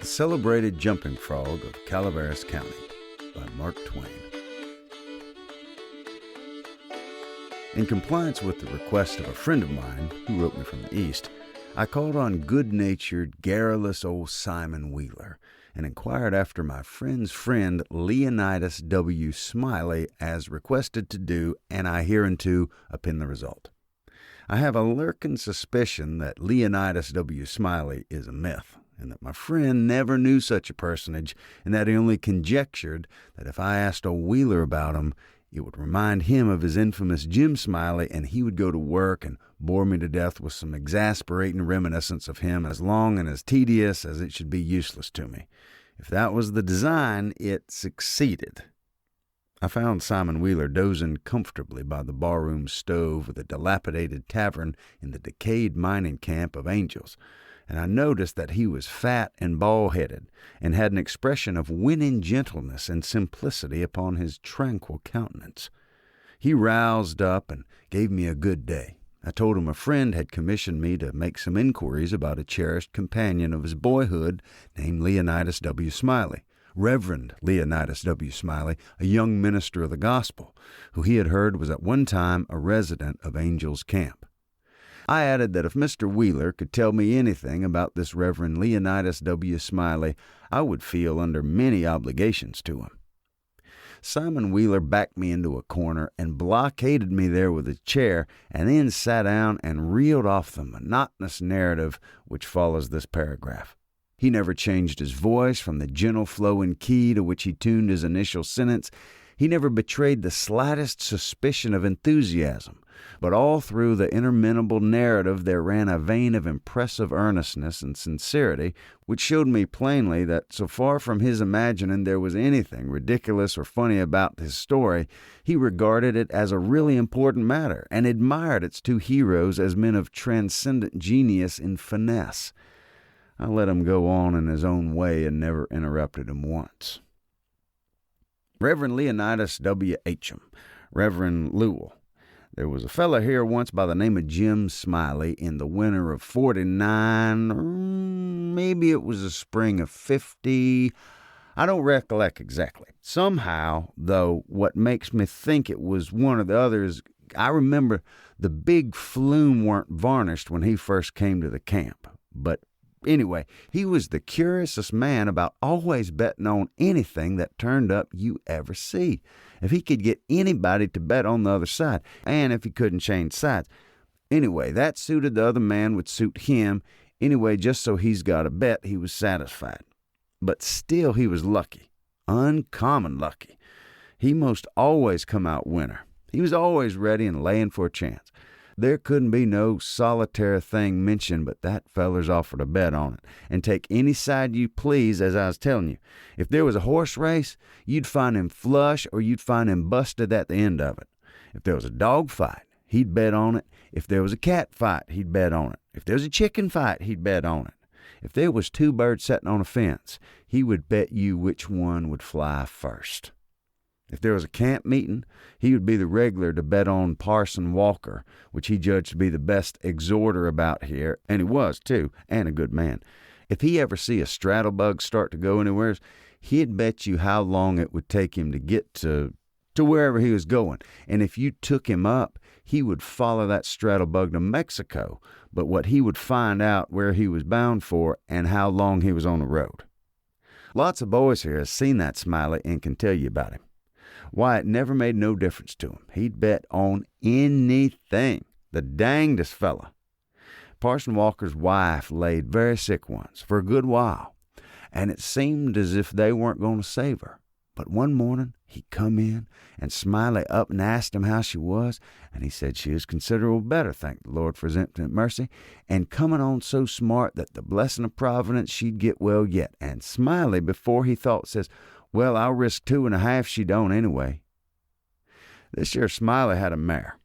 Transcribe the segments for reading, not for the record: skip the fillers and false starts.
The Celebrated Jumping Frog of Calaveras County by Mark Twain. In compliance with the request of a friend of mine who wrote me from the East, I called on good-natured, garrulous old Simon Wheeler and inquired after my friend's friend Leonidas W. Smiley as requested to do, and I hereunto append the result. I have a lurking suspicion that Leonidas W. Smiley is a myth, and that my friend never knew such a personage, and that he only conjectured that if I asked old Wheeler about him, it would remind him of his infamous Jim Smiley, and he would go to work and bore me to death with some exasperating reminiscence of him as long and as tedious as it should be useless to me. If that was the design, it succeeded. I found Simon Wheeler dozing comfortably by the barroom stove of the dilapidated tavern in the decayed mining camp of Angels, and I noticed that he was fat and bald-headed, and had an expression of winning gentleness and simplicity upon his tranquil countenance. He roused up and gave me a good day. I told him a friend had commissioned me to make some inquiries about a cherished companion of his boyhood named Leonidas W. Smiley, Reverend Leonidas W. Smiley, a young minister of the gospel, who he had heard was at one time a resident of Angel's Camp. I added that if Mr. Wheeler could tell me anything about this Reverend Leonidas W. Smiley, I would feel under many obligations to him. Simon Wheeler backed me into a corner and blockaded me there with a chair, and then sat down and reeled off the monotonous narrative which follows this paragraph. He never changed his voice from the gentle flowing key to which he tuned his initial sentence. He never betrayed the slightest suspicion of enthusiasm, but all through the interminable narrative there ran a vein of impressive earnestness and sincerity, which showed me plainly that so far from his imagining there was anything ridiculous or funny about his story, he regarded it as a really important matter, and admired its two heroes as men of transcendent genius in finesse. I let him go on in his own way and never interrupted him once. Reverend Leonidas W. H.M., Reverend Lewell. There was a fellow here once by the name of Jim Smiley in the winter of 49, or maybe it was the spring of 50. I don't recollect exactly. Somehow, though, what makes me think it was one or the other is I remember the big flume weren't varnished when he first came to the camp. But anyway, he was the curiousest man about always betting on anything that turned up you ever see. If he could get anybody to bet on the other side, and if he couldn't change sides. Anyway, that suited the other man would suit him. Anyway, just so he's got a bet, he was satisfied. But still he was lucky, uncommon lucky. He most always come out winner. He was always ready and laying for a chance. There couldn't be no solitary thing mentioned but that feller's offered a bet on it, and take any side you please, as I was telling you. If there was a horse race, you'd find him flush or you'd find him busted at the end of it. If there was a dog fight, he'd bet on it. If there was a cat fight, he'd bet on it. If there was a chicken fight, he'd bet on it. If there was two birds sitting on a fence, he would bet you which one would fly first. If there was a camp meeting, he would be the regular to bet on Parson Walker, which he judged to be the best exhorter about here, and he was, too, and a good man. If he ever see a straddlebug start to go anywhere, he'd bet you how long it would take him to get to wherever he was going. And if you took him up, he would follow that straddlebug to Mexico, but what he would find out where he was bound for and how long he was on the road. Lots of boys here has seen that Smiley and can tell you about him. Why, it never made no difference to him. He'd bet on anything. The dangdest fella. Parson Walker's wife laid very sick once, for a good while, and it seemed as if they weren't going to save her. But one morning, he come in, and Smiley up and asked him how she was, and he said she was considerable better, thank the Lord for his infinite mercy, and coming on so smart that the blessing of Providence she'd get well yet. And Smiley, before he thought, says, "Well, I'll risk 2.5 she don't anyway." This year Smiley had a mare.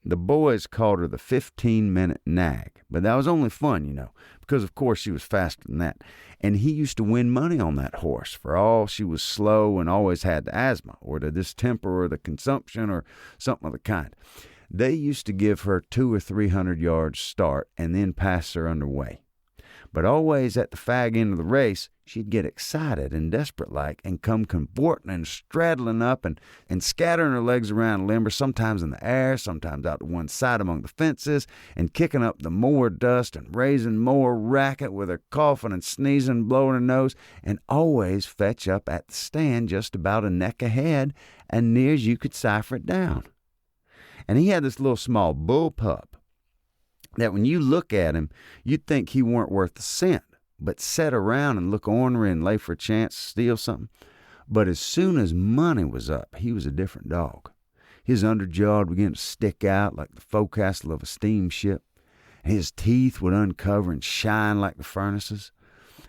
The boys called her the 15-minute nag, but that was only fun, you know, because of course she was faster than that. And he used to win money on that horse, for all she was slow and always had the asthma, or the distemper, or the consumption, or something of the kind. They used to give her 200 or 300 yards start, and then pass her underway. But always at the fag end of the race, she'd get excited and desperate-like and come cavorting and straddling up and scattering her legs around limber, sometimes in the air, sometimes out to one side among the fences, and kicking up the more dust and raising more racket with her coughing and sneezing and blowing her nose, and always fetch up at the stand just about a neck ahead and near as you could cipher it down. And he had this little small bull pup that when you look at him, you'd think he weren't worth a cent, but set around and look ornery and lay for a chance to steal something. But as soon as money was up, he was a different dog. His underjaw would begin to stick out like the forecastle of a steamship, and his teeth would uncover and shine like the furnaces.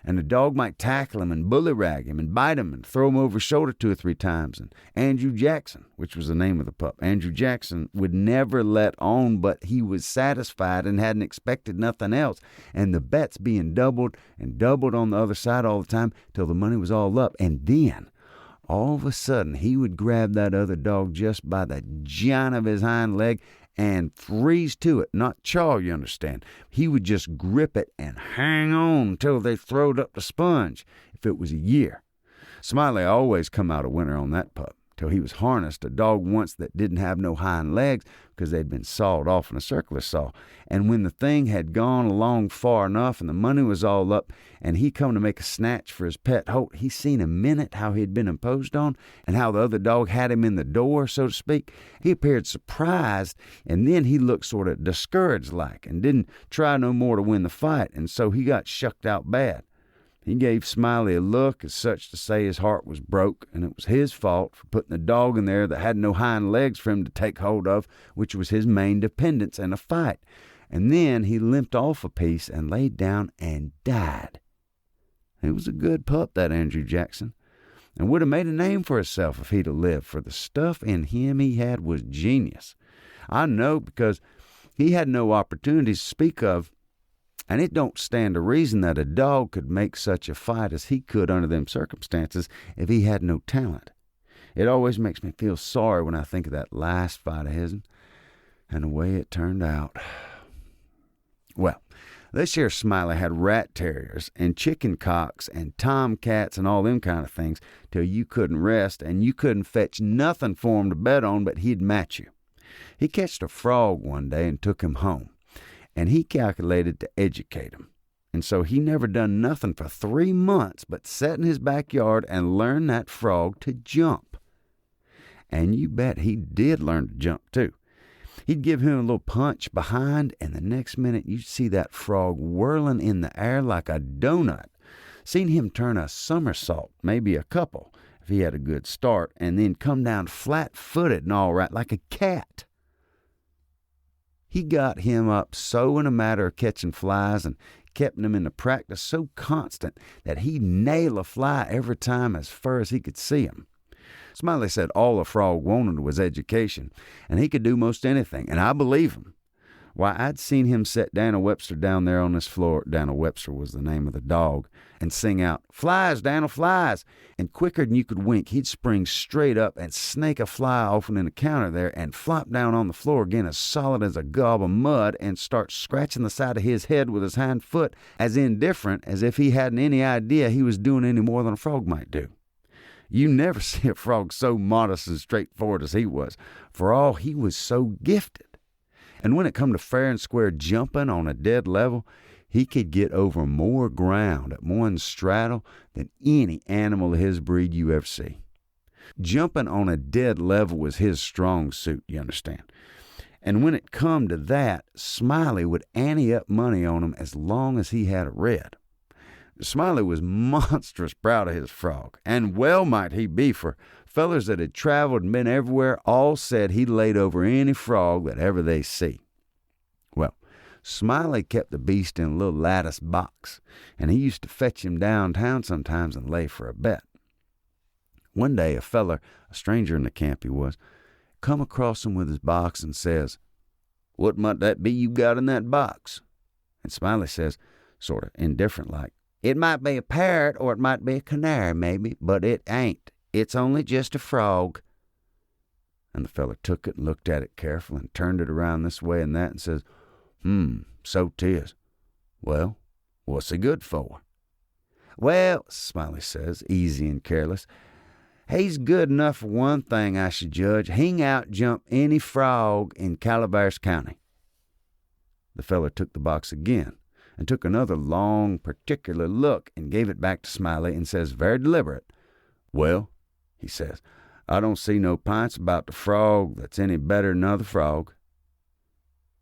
And the dog might tackle him and bullyrag him and bite him and throw him over his shoulder 2 or 3 times. And Andrew Jackson, which was the name of the pup, Andrew Jackson would never let on, but he was satisfied and hadn't expected nothing else. And the bets being doubled and doubled on the other side all the time till the money was all up. And then, all of a sudden, he would grab that other dog just by the giant of his hind leg and freeze to it, not chaw, you understand. He would just grip it and hang on until they throwed up the sponge, if it was a year. Smiley always come out a winner on that pup, till he was harnessed a dog once that didn't have no hind legs because they'd been sawed off in a circular saw. And when the thing had gone along far enough and the money was all up and he come to make a snatch for his pet Holt, he seen a minute how he'd been imposed on and how the other dog had him in the door, so to speak. He appeared surprised, and then he looked sort of discouraged like and didn't try no more to win the fight, and so he got shucked out bad. He gave Smiley a look as such to say his heart was broke, and it was his fault for putting a dog in there that had no hind legs for him to take hold of, which was his main dependence in a fight. And then he limped off a piece and laid down and died. He was a good pup, that Andrew Jackson, and would have made a name for himself if he'd have lived, for the stuff in him he had was genius. I know because he had no opportunities to speak of, and it don't stand to reason that a dog could make such a fight as he could under them circumstances if he had no talent. It always makes me feel sorry when I think of that last fight of his'n and the way it turned out. Well, this year Smiley had rat terriers and chicken cocks and tomcats and all them kind of things till you couldn't rest, and you couldn't fetch nothing for him to bet on, but he'd match you. He catched a frog one day and took him home, and he calculated to educate him. And so he never done nothing for 3 months but sat in his backyard and learn that frog to jump. And you bet he did learn to jump too. He'd give him a little punch behind, and the next minute you'd see that frog whirling in the air like a donut. Seen him turn a somersault, maybe a couple, if he had a good start, and then come down flat-footed and all right, like a cat. He got him up so in a matter of catching flies and kept him in the practice so constant that he'd nail a fly every time as far as he could see him. Smiley said all a frog wanted was education, and he could do most anything, and I believe him. Why, I'd seen him set Daniel Webster down there on this floor, Daniel Webster was the name of the dog, and sing out, "Flies, Daniel, flies!" And quicker than you could wink, he'd spring straight up and snake a fly off in the counter there and flop down on the floor again as solid as a gob of mud and start scratching the side of his head with his hind foot as indifferent as if he hadn't any idea he was doing any more than a frog might do. You never see a frog so modest and straightforward as he was, for all he was so gifted. And when it come to fair and square jumping on a dead level, he could get over more ground at one straddle than any animal of his breed you ever see. Jumping on a dead level was his strong suit, you understand. And when it come to that, Smiley would ante up money on him as long as he had a red. Smiley was monstrous proud of his frog, and well might he be, for fellers that had traveled and been everywhere all said he laid over any frog that ever they see. Well, Smiley kept the beast in a little lattice box, and he used to fetch him downtown sometimes and lay for a bet. One day a feller, a stranger in the camp he was, come across him with his box and says, "What might that be you got in that box?" And Smiley says, sort of indifferent like, "It might be a parrot or it might be a canary maybe, but it ain't. It's only just a frog." And the feller took it and looked at it careful and turned it around this way and that and says, "So 'tis. Well, What's he good for? Well, Smiley says, easy and careless, he's good enough for one thing, I should judge. He can out-jump any frog in Calaveras County. The feller took the box again and took another long, particular look and gave it back to Smiley and says, very deliberate, well, he says, I don't see no pints about the frog that's any better than other frog.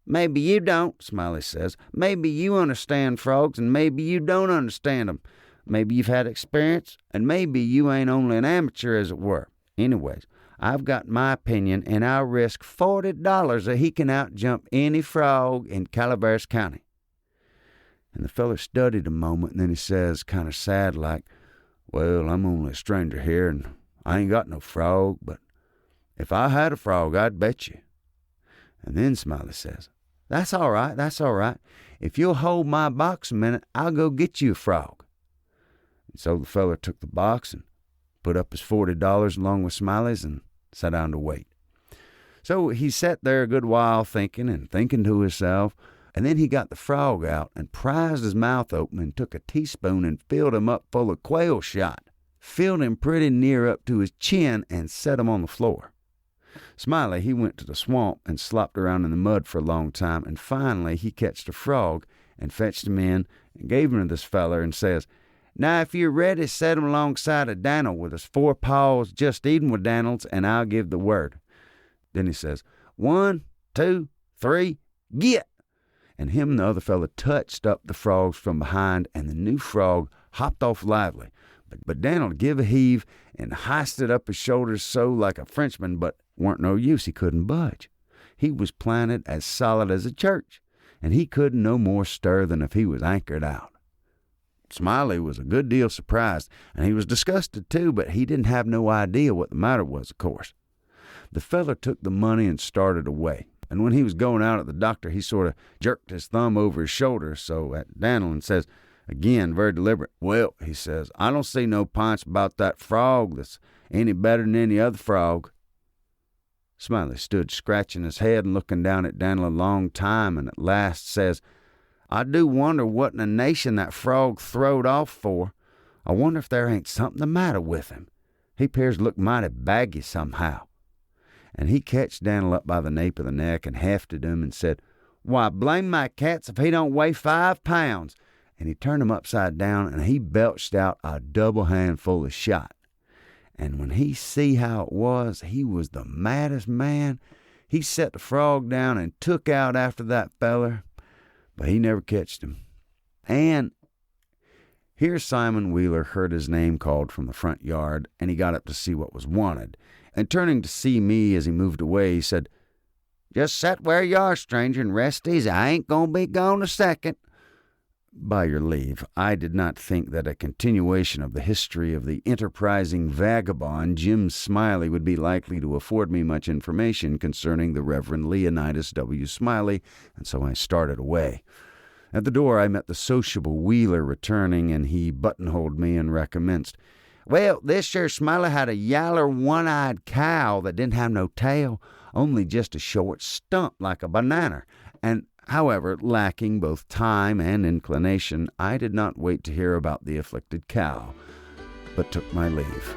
Maybe you don't, Smiley says. Maybe you understand frogs and maybe you don't understand them. Maybe you've had experience and maybe you ain't only an amateur, as it were. Anyways, I've got my opinion and I'll risk $40 that he can out-jump any frog in Calaveras County. And the feller studied a moment and then he says, kind of sad like, well, I'm only a stranger here and I ain't got no frog, but if I had a frog, I'd bet you. And then Smiley says, that's all right, that's all right. If you'll hold my box a minute, I'll go get you a frog. And so the feller took the box and put up his $40 along with Smiley's and sat down to wait. So he sat there a good while thinking to himself, and then he got the frog out and prized his mouth open and took a teaspoon and filled him up full of quail shot, filled him pretty near up to his chin and set him on the floor. Smiley, he went to the swamp and slopped around in the mud for a long time, and finally he catched a frog and fetched him in and gave him to this feller and says, now if you're ready, set him alongside of Dan'l with his 4 paws just even with Dan'l's, and I'll give the word. Then he says, 1, 2, 3, get! And him and the other fella touched up the frogs from behind, and the new frog hopped off lively. But Dan'l give a heave and hoisted up his shoulders so like a Frenchman, but weren't no use. He couldn't budge. He was planted as solid as a church, and he couldn't no more stir than if he was anchored out. Smiley was a good deal surprised, and he was disgusted too, but he didn't have no idea what the matter was, of course. The feller took the money and started away, and when he was going out at the doctor, he sort of jerked his thumb over his shoulder so at Dan'l and says, again, very deliberate, well, he says, I don't see no pints about that frog that's any better than any other frog. Smiley stood scratching his head and looking down at Dan'l a long time, and at last says, I do wonder what in the nation that frog throwed off for. I wonder if there ain't something the matter with him. He 'pears to look mighty baggy somehow. And he catched Dan'l up by the nape of the neck and hefted him and said, why, blame my cats if he don't weigh 5 pounds. And he turned him upside down and he belched out a double handful of shot. And when he see how it was, he was the maddest man. He set the frog down and took out after that feller, but he never catched him. And here Simon Wheeler heard his name called from the front yard, and he got up to see what was wanted. And turning to see me as he moved away, he said, just set where you are, stranger, and rest easy. I ain't gonna be gone a second. By your leave, I did not think that a continuation of the history of the enterprising vagabond Jim Smiley would be likely to afford me much information concerning the Reverend Leonidas W. Smiley, and so I started away. At the door I met the sociable Wheeler returning, and he buttonholed me and recommenced. Well, this year Smiley had a yaller one-eyed cow that didn't have no tail, only just a short stump like a banana, and however, lacking both time and inclination, I did not wait to hear about the afflicted cow, but took my leave.